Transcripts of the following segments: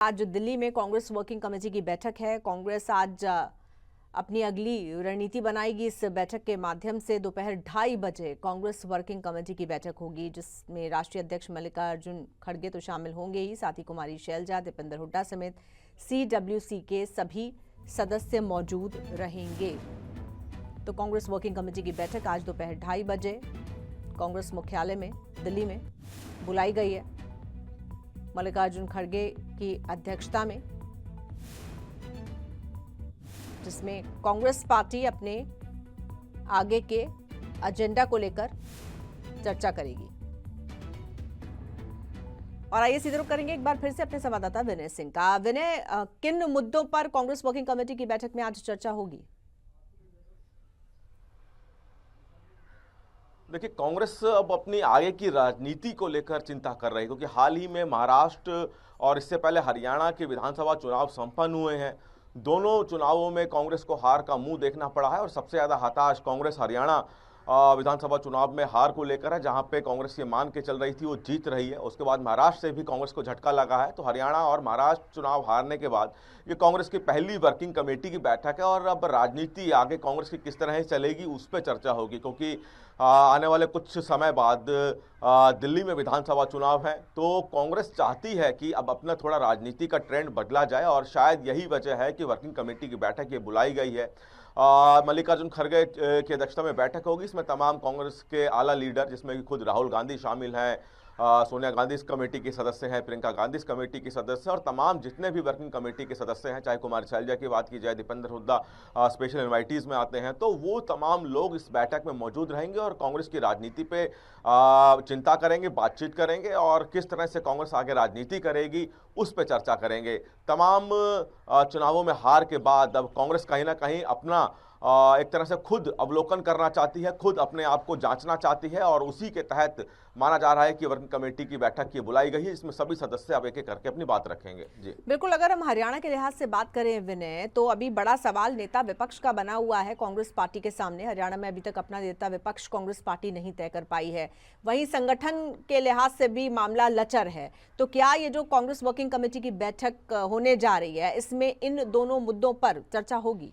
आज दिल्ली में Congress working committee की बैठक है। कांग्रेस आज अपनी अगली रणनीति बनाएगी। इस बैठक के माध्यम से दोपहर 2:30 बजे कांग्रेस वर्किंग कमेटी की बैठक होगी, जिसमें राष्ट्रीय अध्यक्ष मल्लिकार्जुन खड़गे तो शामिल होंगे ही, साथ ही कुमारी शैलजा, दीपेंद्र हुड्डा समेत CWC के सभी सदस्य मौजूद रहेंगे। तो कांग्रेस वर्किंग कमेटी की बैठक आज दोपहर 2:30 बजे कांग्रेस मुख्यालय में दिल्ली में बुलाई गई है। मल्लिकार्जुन खड़गे की अध्यक्षता में, जिसमें कांग्रेस पार्टी अपने आगे के एजेंडा को लेकर चर्चा करेगी। और आइए सीधे रुख करेंगे एक बार फिर से अपने संवाददाता विनय सिंह का। विनय, किन मुद्दों पर कांग्रेस वर्किंग कमेटी की बैठक में आज चर्चा होगी? देखिए, कांग्रेस अब अपनी आगे की राजनीति को लेकर चिंता कर रही है, क्योंकि हाल ही में महाराष्ट्र और इससे पहले हरियाणा के विधानसभा चुनाव संपन्न हुए हैं। दोनों चुनावों में कांग्रेस को हार का मुंह देखना पड़ा है और सबसे ज्यादा हताश कांग्रेस हरियाणा विधानसभा चुनाव में हार को लेकर है, जहां पे कांग्रेस ये मान के चल रही थी वो जीत रही है। उसके बाद महाराष्ट्र से भी कांग्रेस को झटका लगा है। तो हरियाणा और महाराष्ट्र चुनाव हारने के बाद ये कांग्रेस की पहली वर्किंग कमेटी की बैठक है और अब राजनीति आगे कांग्रेस की किस तरह से चलेगी उस पर चर्चा होगी, क्योंकि आने वाले कुछ समय बाद दिल्ली में विधानसभा चुनाव है। तो कांग्रेस चाहती है कि अब अपना थोड़ा राजनीति का ट्रेंड बदला जाए और शायद यही वजह है कि वर्किंग कमेटी की बैठक ये बुलाई गई है। मल्लिकार्जुन खड़गे की अध्यक्षता में बैठक होगी। इसमें तमाम कांग्रेस के आला लीडर, जिसमें कि खुद राहुल गांधी शामिल हैं, सोनिया गांधी इस कमेटी की सदस्य हैं, प्रियंका गांधी इस कमेटी की सदस्य और तमाम जितने भी वर्किंग कमेटी के सदस्य हैं, चाहे कुमारी शैलजा की बात की जाए, दीपेंद्र हुड्डा स्पेशल इन्वाइटीज में आते हैं, तो वो तमाम लोग इस बैठक में मौजूद रहेंगे और कांग्रेस की राजनीति पे चिंता करेंगे, बातचीत करेंगे और किस तरह से कांग्रेस आगे राजनीति करेगी उस पर चर्चा करेंगे। तमाम चुनावों में हार के बाद अब कांग्रेस कहीं ना कहीं अपना एक तरह से खुद अवलोकन करना चाहती है, खुद अपने आप को जांचना चाहती है और उसी के तहत माना जा रहा है कि वर्किंग कमेटी की बैठक की बुलाई गई है। इसमें सभी सदस्य अब एक एक करके अपनी बात रखेंगे। जी बिल्कुल, अगर हम हरियाणा के लिहाज से बात करें विनय, तो अभी बड़ा सवाल नेता विपक्ष का बना हुआ है कांग्रेस पार्टी के सामने। हरियाणा में अभी तक अपना नेता विपक्ष कांग्रेस पार्टी नहीं तय कर पाई है। वहीं संगठन के लिहाज से भी मामला लचर है। तो क्या ये जो कांग्रेस वर्किंग कमेटी की बैठक होने जा रही है, इसमें इन दोनों मुद्दों पर चर्चा होगी?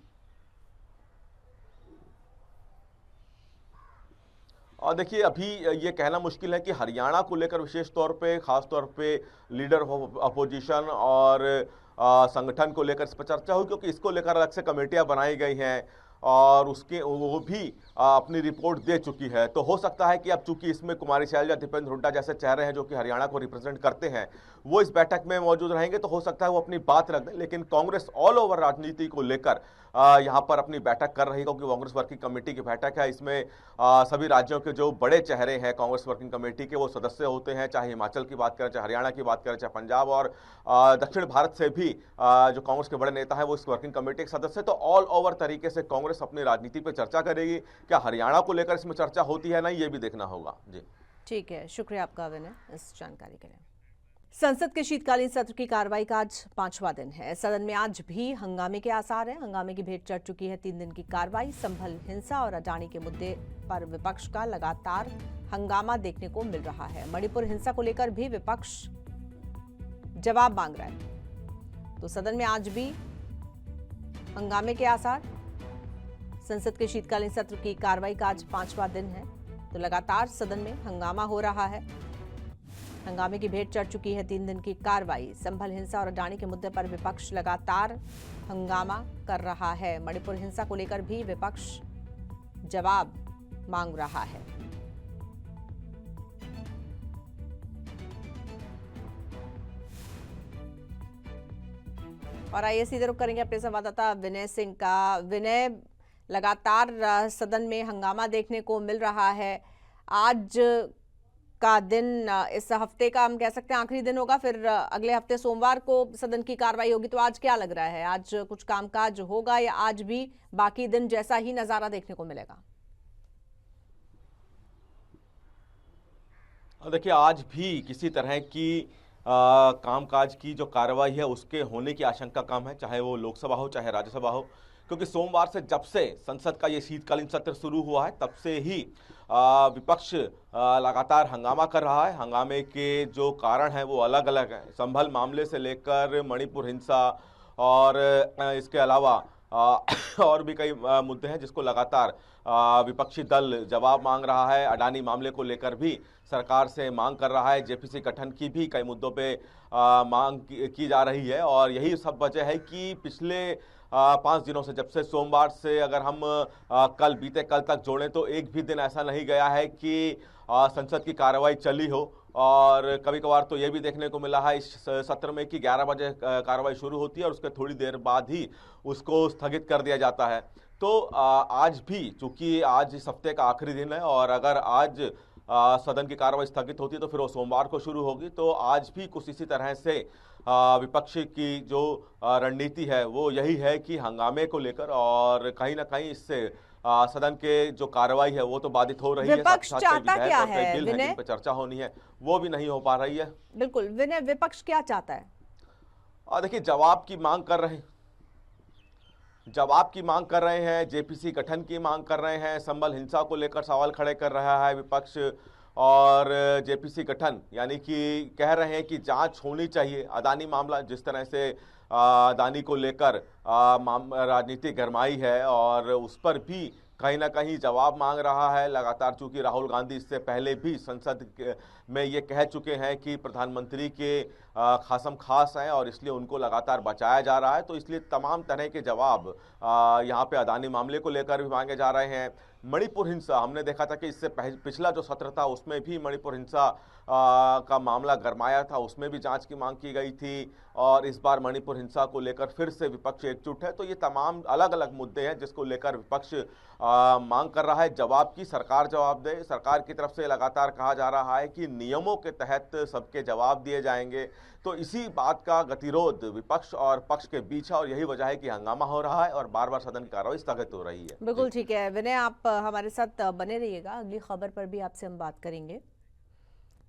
और देखिए, अभी ये कहना मुश्किल है कि हरियाणा को लेकर विशेष तौर पे, खास तौर पे लीडर ऑफ अपोजिशन और संगठन को लेकर इस पर चर्चा हुई, क्योंकि इसको लेकर अलग से कमेटियां बनाई गई हैं और उसके वो भी अपनी रिपोर्ट दे चुकी है। तो हो सकता है कि अब चूंकि इसमें कुमारी शैलजा, दीपेंद्र हुड्डा जैसे चेहरे हैं जो कि हरियाणा को रिप्रेजेंट करते हैं, वो इस बैठक में मौजूद रहेंगे, तो हो सकता है वो अपनी बात रख दें। लेकिन कांग्रेस ऑल ओवर राजनीति को लेकर यहाँ पर अपनी बैठक कर रही है, क्योंकि कांग्रेस वर्किंग कमेटी की बैठक है। इसमें सभी राज्यों के जो बड़े चेहरे हैं कांग्रेस वर्किंग कमेटी के, वो सदस्य होते हैं, चाहे हिमाचल की बात करें, चाहे हरियाणा की बात करें, चाहे पंजाब और दक्षिण भारत से भी जो कांग्रेस के बड़े नेता हैं वो इस वर्किंग कमेटी के सदस्य। तो ऑल ओवर तरीके से कांग्रेस अपनी राजनीति पर चर्चा करेगी। क्या हरियाणा को लेकर इसमें चर्चा होती है नहीं, ये भी देखना होगा। जी ठीक है, शुक्रिया आपका विनय इस जानकारी के लिए। संसद के शीतकालीन सत्र की कार्रवाई का आज 5वां दिन है। सदन में आज भी हंगामे के आसार हैं। हंगामे की भेंट चढ़ चुकी है 3 दिन की कार्रवाई। संभल हिंसा और अडानी के मुद्दे पर विपक्ष का लगातार हंगामा देखने को मिल रहा है। मणिपुर हिंसा को लेकर भी विपक्ष जवाब मांग रहा है। तो सदन में आज भी हंगामे के आसार। संसद के शीतकालीन सत्र की कार्रवाई का आज 5वां दिन है, तो लगातार सदन में हंगामा हो रहा है। हंगामे की भेंट चढ़ चुकी है 3 दिन की कार्रवाई। संभल हिंसा और अडानी के मुद्दे पर विपक्ष लगातार हंगामा कर रहा है। मणिपुर हिंसा को लेकर भी विपक्ष जवाब मांग रहा है। और आइए सीधे रुख करेंगे अपने संवाददाता विनय सिंह का। विनय, लगातार सदन में हंगामा देखने को मिल रहा है। आज का दिन इस हफ्ते का हम कह सकते हैं आखिरी दिन होगा, फिर अगले हफ्ते सोमवार को सदन की कार्रवाई होगी। तो आज क्या लग रहा है, आज कुछ कामकाज होगा या आज भी बाकी दिन जैसा ही नजारा देखने को मिलेगा? देखिए, आज भी किसी तरह की कामकाज की जो कार्रवाई है उसके होने की आशंका कम है, चाहे वो लोकसभा हो चाहे राज्यसभा हो, क्योंकि सोमवार से जब से संसद का ये शीतकालीन सत्र शुरू हुआ है तब से ही विपक्ष लगातार हंगामा कर रहा है। हंगामे के जो कारण हैं वो अलग अलग हैं, संभल मामले से लेकर मणिपुर हिंसा और इसके अलावा और भी कई मुद्दे हैं जिसको लगातार विपक्षी दल जवाब मांग रहा है। अडानी मामले को लेकर भी सरकार से मांग कर रहा है। जेपीसी गठन की भी कई मुद्दों पे मांग की जा रही है और यही सब वजह है कि पिछले 5 दिनों से, जब से सोमवार से अगर हम बीते कल तक जोड़ें तो एक भी दिन ऐसा नहीं गया है कि संसद की कार्रवाई चली हो। और कभी कभार तो ये भी देखने को मिला है इस सत्र में कि 11 बजे कार्रवाई शुरू होती है और उसके थोड़ी देर बाद ही उसको स्थगित कर दिया जाता है। तो आज भी, चूंकि आज इस हफ्ते का आखिरी दिन है और अगर आज सदन की कार्रवाई स्थगित होती है तो फिर वो सोमवार को शुरू होगी, तो आज भी कुछ इसी तरह से विपक्ष की जो रणनीति है वो यही है कि हंगामे को लेकर और कहीं ना कहीं इससे सदन के जो कार्रवाई है वो तो बाधित हो रही है। विपक्ष चाहता क्या है बिल है जिन पर चर्चा होनी है वो भी नहीं हो पा रही है। बिल्कुल विनय, विपक्ष क्या चाहता है? देखिए, जवाब की मांग कर रहे हैं, जवाब की मांग कर रहे हैं, जेपीसी गठन की मांग कर रहे हैं, संभल हिंसा को लेकर सवाल खड़े कर रहा है विपक्ष और जेपीसी गठन यानी कि कह रहे हैं कि जांच होनी चाहिए। अदानी मामला, जिस तरह से अदानी को लेकर राजनीति गरमाई है और उस पर भी कहीं ना कहीं जवाब मांग रहा है लगातार, चूंकि राहुल गांधी इससे पहले भी संसद में ये कह चुके हैं कि प्रधानमंत्री के खासम खास हैं और इसलिए उनको लगातार बचाया जा रहा है। तो इसलिए तमाम तरह के जवाब यहाँ पे अदानी मामले को लेकर भी मांगे जा रहे हैं। मणिपुर हिंसा, हमने देखा था कि इससे पिछला जो सत्र था उसमें भी मणिपुर हिंसा का मामला गरमाया था, उसमें भी जांच की मांग की गई थी और इस बार मणिपुर हिंसा को लेकर फिर से विपक्ष एकजुट है। तो ये तमाम अलग अलग मुद्दे हैं जिसको लेकर विपक्ष मांग कर रहा है जवाब की, सरकार जवाब दे। सरकार की तरफ से लगातार कहा जा रहा है कि नियमों के तहत सबके जवाब दिए जाएंगे। तो इसी बात का गतिरोध विपक्ष और पक्ष के बीच है और यही वजह है कि हंगामा हो रहा है और बार बार सदन की कार्रवाई स्थगित हो रही है। बिल्कुल ठीक है विनय, आप हमारे साथ बने रहिएगा, अगली खबर पर भी आपसे हम बात करेंगे।